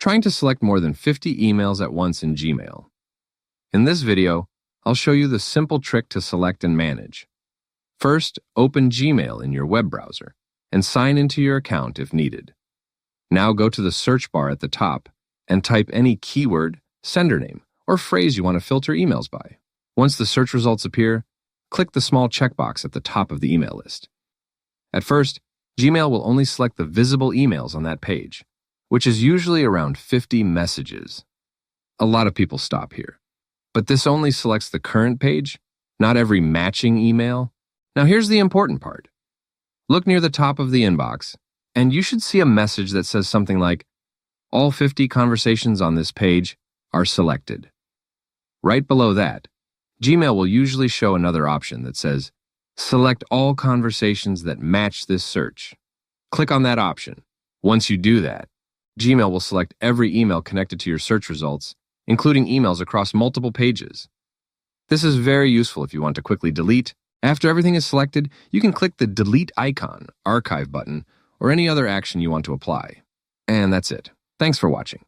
Trying to select more than 50 emails at once in Gmail. In this video, I'll show you the simple trick to select and manage. First, open Gmail in your web browser and sign into your account if needed. Now go to the search bar at the top and type any keyword, sender name, or phrase you want to filter emails by. Once the search results appear, click the small checkbox at the top of the email list. At first, Gmail will only select the visible emails on that page, which is usually around 50 messages. A lot of people stop here. But this only selects the current page, not every matching email. Now here's the important part. Look near the top of the inbox, and you should see a message that says something like, all 50 conversations on this page are selected. Right below that, Gmail will usually show another option that says, select all conversations that match this search. Click on that option. Once you do that, Gmail will select every email connected to your search results, including emails across multiple pages. This is very useful if you want to quickly delete. After everything is selected, you can click the delete icon, archive button, or any other action you want to apply. And that's it. Thanks for watching.